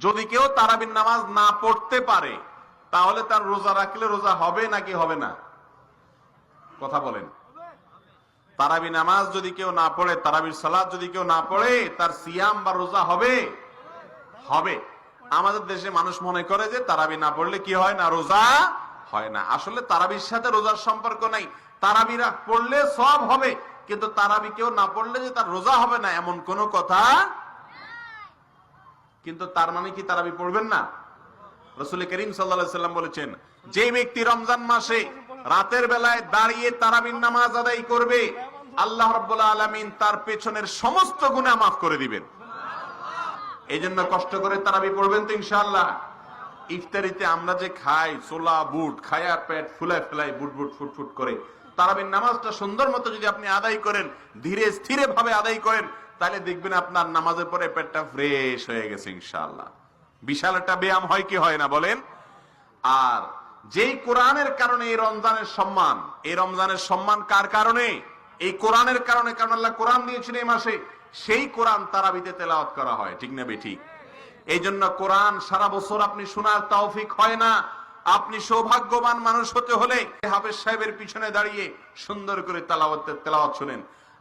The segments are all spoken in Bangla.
যদি কেউ তারাবির নামাজ না পড়তে পারে তাহলে তার রোজা রাখলে রোজা হবে নাকি হবে না? কথা বলেন। তারাবি নামাজ যদি কেউ না পড়ে, তারাবির সালাত যদি কেউ না পড়ে, তার সিয়াম বা রোজা হবে? হবে। আমাদের দেশে মানুষ মনে করে যে তারাবি না পড়লে কি হয় না, রোজা হয় না। আসলে তারাবির সাথে রোজার সম্পর্ক নাই। তারাবিরা পড়লে সব হবে, কিন্তু তারাবি কেউ না পড়লে যে তার রোজা হবে না এমন কোনো কথা। কিন্তু তার মানে কি তারাবি পড়বেন না? রাসূল করিম সাল্লাল্লাহু আলাইহি সাল্লাম বলেছেন, যে ব্যক্তি রমজান মাসে রাতের বেলায় দাঁড়িয়ে তারাবির নামাজ আদায় করবে, আল্লাহ রাব্বুল আলামিন তার পেছনের সমস্ত গুনাহ মাফ করে দিবেন। এই জন্য কষ্ট করে তারাবি পড়বেন তো ইনশাআল্লাহ। ইফতারিতে আমরা যে খাই ছোলা বুট, খায়া পেট ফুলায় ফেলাই বুট বুট ফুট ফুট করে, তারাবির নামাজটা সুন্দর মতো যদি আপনি আদায় করেন, ধীরে স্থিরে ভাবে আদায় করেন, তাহলে দেখবেন আপনার নামাজের পরে পেটটা ফ্রেশ হয়ে গেছে ইনশাআল্লাহ। বিশাল একটা ব্যায়াম হয় কি হয় না বলেন? আর যেই কোরআনের কারণে এই রমজানের সম্মান, এই রমজানের সম্মান কার কারণে? এই কোরআনের কারণে। কারণ আল্লাহ কোরআন দিয়েছেন এই মাসে, সেই কোরআন তারাবিতে তেলাওয়াত করা হয়, ঠিক না বেঠিক? এই জন্য কোরআন সারা বছর আপনি শোনার তৌফিক হয় না। আপনি সৌভাগ্যবান মানুষ হতে হলে হাফেজ সাহেবের পিছনে দাঁড়িয়ে সুন্দর করে তেলাওয়াত শুনেন।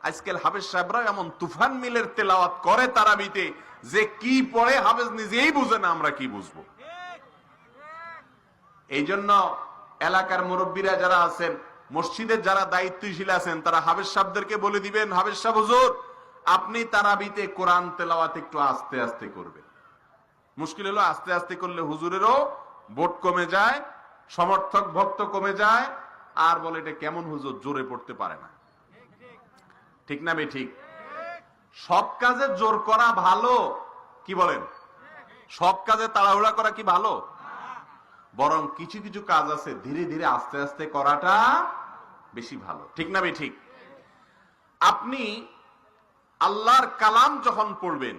আজকাল হাফেজ সাহেবরা এমন তুফান মিলের তেলাওয়াত করে তারাবিতে, যে কি পড়ে হাফেজ নিজেই বুঝে না, আমরা কি বুঝবো? এই জন্য এলাকার মুরব্বীরা যারা আছেন, মসজিদের যারা দায়িত্বশীল আছেন, তারা হাফেজ সাহেবদেরকে বলে দিবেন, হাফেজ সাহেব হুজুর আপনি তারাবিতে কোরআন তেলাওয়াত একটু আস্তে আস্তে করবেন। মুশকিল হলো আস্তে আস্তে করলে হুজুরেরও ভোট কমে যায়, সমর্থক ভক্ত কমে যায়, আর বলে এটা কেমন হুজুর, জোরে পড়তে পারে না। ঠিক না বেঠিক? সব কাজে জোর করা ভালো, কি বলেন? সব কাজে তাড়াহুড়া করা কি ভালো? বরং কিছু কিছু কাজ আছে ধীরে ধীরে আস্তে আস্তে করাটা বেশি ভালো, ঠিক না বেঠিক? আপনি আল্লাহর কালাম যখন পড়বেন,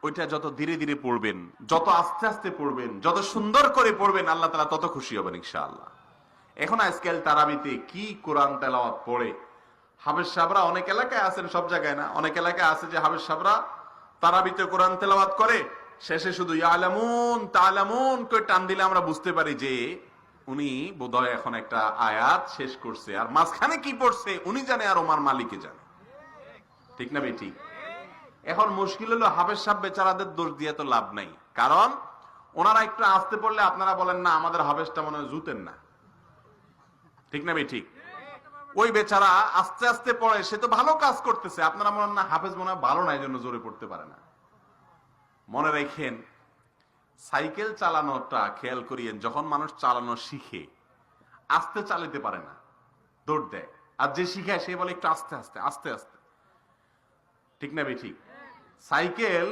ওইটা যত ধীরে ধীরে পড়বেন, যত আস্তে আস্তে পড়বেন, যত সুন্দর করে পড়বেন, আল্লাহ তাআলা তত খুশি হবেন ইনশাআল্লাহ। এখন আজকাল তারাবিতে কি কোরআন তেলাওয়াত পড়ে হাফেজ সাহেবরা, অনেক এলাকায় আছেন, সব জায়গায় না, অনেক এলাকায় আছে যে হাফেজ সাহেবরা তারাবিতে কোরআন তেলাওয়াত করে, শেষে শুধু ইয়ালামুন তালামুন করে টান দিলে আমরা বুঝতে পারি যে উনি বোধহয় এখন একটা আয়াত শেষ করছে, আর মাঝখানে কি পড়ছে উনি জানে আর ওমার মালিকে জানে, ঠিক না বেটি? এখন মুশকিল হলো হাফেজ সাহেব বেচারাদের দোষ দিয়ে তো লাভ নাই, কারণ ওনারা একটু আস্তে পড়লে আপনারা বলেন না আমাদের হাফেজটা মনে হয় জুতেন না, ঠিক না বেটি? ওই বেচারা আস্তে আস্তে পড়ে, সে তো ভালো কাজ করতেছে, আপনারা মনে না হাফেজ মনে হয় ভালো না, এই জন্য জোরে পড়তে পারে না। মনে রাখেন, সাইকেল চালানোটা খেয়াল করিয়েন, যখন মানুষ চালানো শিখে আস্তে চালাতে পারে না, দৌড় দেয়, আর যে শিখায় সে বলে একটু আস্তে আস্তে আস্তে আস্তে, ঠিক না বেঠিক? সাইকেল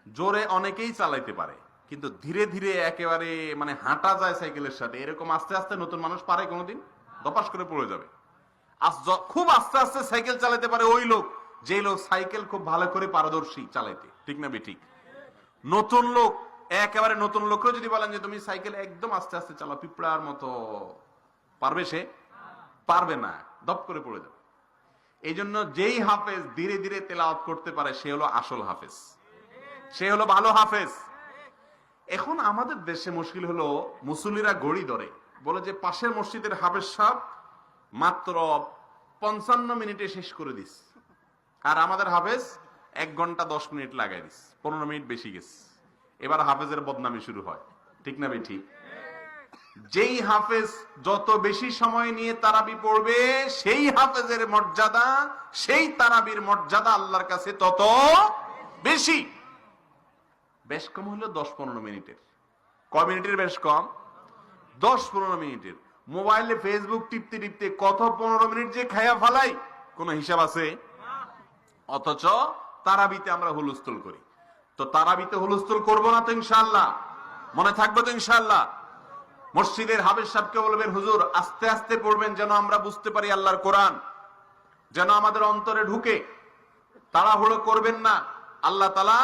জোরে অনেকেই চালাইতে পারে, কিন্তু ধীরে ধীরে একেবারে মানে হাঁটা যায় সাইকেলের সাথে, এরকম আস্তে আস্তে নতুন মানুষ পারে কোনোদিন? দপাস করে পড়ে যাবে। খুব আস্তে আস্তে সাইকেল চালাতে পারে ওই লোক, যে লোক সাইকেল খুব ভালো করে পারদর্শী চালাইতে, ঠিক না বেঠিক? নতুন লোক, একেবারে নতুন লোকও যদি বলেন যে তুমি সাইকেল একদম আস্তে আস্তে চালাও পিঁপড়ার মতো, পারবে? সে পারবে না, দপ করে পড়ে যাবে। এই জন্য যেই হাফেজ ধীরে ধীরে তেলাওয়াত করতে পারে সে হলো আসল হাফেজ, সে হলো ভালো হাফেজ। এখন আমাদের দেশে মুশকিল হলো মুসল্লিরা গড়ি ধরে, বলে যে পাশের মসজিদের হাফেজ সাহেব মাত্র 55 মিনিটে শেষ করে দিস, আর আমাদের হাফেজ 1 ঘন্টা 10 মিনিট লাগাই দিস, 15 মিনিট বেশি গেছে। এবার হাফেজের বদনামি শুরু হয়, ঠিক না বেঠি? যেই হাফেজ যত বেশি সময় নিয়ে তারাবি পড়বে, সেই হাফেজের মর্যাদা, সেই তারাবির মর্যাদা আল্লাহর কাছে তত বেশি। বেশ কম হলো 10-15 মিনিটের। কয় মিনিটের বেশ কম? 10-15 মিনিটের। মোবাইলে ফেসবুক টিপতে টিপতে কত 15 মিনিট যে খায়া ফালাই, কোন হিসাব আছে? অথচ তারাবিতে আমরা হুলস্থুল করি। তো তারাবিতে হুলস্থুল করবো না তো ইনশাআল্লাহ? মনে থাকবে তো ইনশাআল্লাহ? মসজিদের হাফেজ সাহেবকে বলবেন হুজুর আস্তে আস্তে পড়বেন, যেন আমরা বুঝতে পারি আল্লাহর কোরআন, যেন আমাদের অন্তরে ঢুকে। তাড়াহুড়ো করবেন না, আল্লাহ তাআলা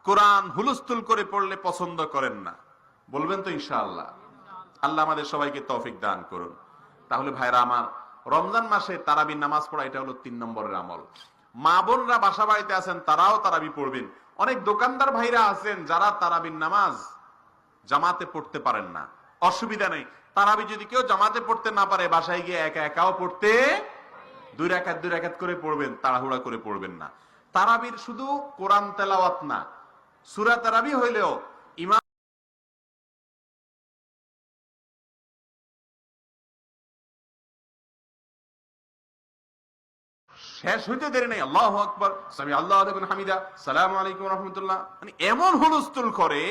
কোরআন হুলস্থুল করে পড়লে পছন্দ করেন না। বলবেন তো ইনশাআল্লাহ? আল্লাহ আমাদের সবাইকে তৌফিক দান করুন। তাহলে ভাইরা আমার, রমজান মাসে তারাবির নামাজ পড়া এটা হলো 3 নম্বরের আমল। মা বোনরা বাসা বাড়িতে আছেন, তারাও তারাবি পড়বেন। অনেক দোকানদার ভাইরা আছেন যারা তারাবির নামাজ জামাতে পড়তে পারেন না, অসুবিধা নেই। তারাবি যদি কেউ জামাতে পড়তে না পারে, বাসায় গিয়ে একা একাও পড়তে, দুই রাকাত করে পড়বেন, তাড়াহুড়া করে পড়বেন না। তারাবির শুধু কোরআন তেলাওয়াত না, সূরা তারাবি হইলেও ইমাম শেষ হইতে দেরি নেই, আল্লাহু আকবার, সামি আল্লাহু লিমান হামিদা, সালামু আলাইকুম ওয়া রাহমাতুল্লাহ, মানে এমন হুলস্থুল করে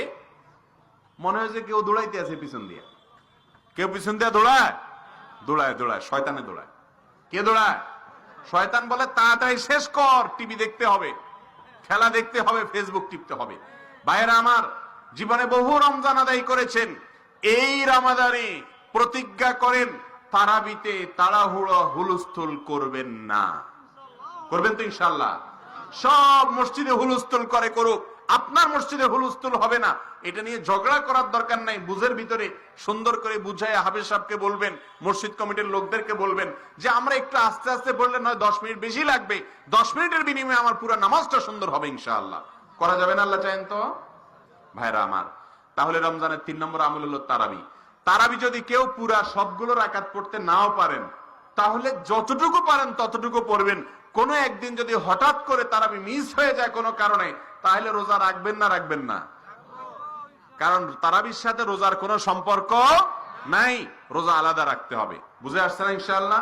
মনে হয় যে কেউ দৌড়াইতে আছে পিছন দিয়ে। কেউ পিছন দিয়ে দৌড়ায়, শয়তানে দৌড়ায়। কে দৌড়ায়? শয়তান বলে তাড়াতাড়ি শেষ কর, টিভি দেখতে হবে, খেলা দেখতে হবে, ফেসবুক টিপতে হবে। ভাইয়েরা আমার, জীবনে বহু রমজান আদায় করেছেন, এই রমাদানে প্রতিজ্ঞা করেন তারাবিতে তাড়াহুড়ো হুলস্থুল করবেন না। করবেন তো ইনশাআল্লাহ? সব মসজিদে হুলস্থুল করে করুক, আপনার মসজিদে হুলস্থুল হবে না, এটা নিয়ে ঝগড়া করার দরকার নাই। বুঝের ভিতরে সুন্দর করে বুঝায় হাফেজ সাহেবকে বলবেন, মসজিদ কমিটির লোকদেরকে বলবেন যে আমরা একটু আস্তে আস্তে বললে নয় 10 মিনিট বেশি লাগবে, 10 মিনিটের বিনিময়ে আমার পুরো নামাজটা সুন্দর হবে ইনশাআল্লাহ। করা যাবে না? আল্লাহ চাইন তো। ভাইরা আমার, তাহলে রমজানের 3 নম্বর আমল হলো তারাবি। তারাবি যদি কেউ পুরা সবগুলো রাকাত পড়তে নাও পারেন, তাহলে যতটুকু পারেন ততটুকু পড়বেন। কোন একদিন যদি হঠাৎ করে তারাবি মিস হয়ে যায় কোনো কারণে, তাহলে রোজা রাখবেন না? রাখবেন না? কারণ তারাবির সাথে রোজার কোনো সম্পর্ক নাই, রোজা আলাদা রাখতে হবে। বুঝে আসছে না ইনশাআল্লাহ?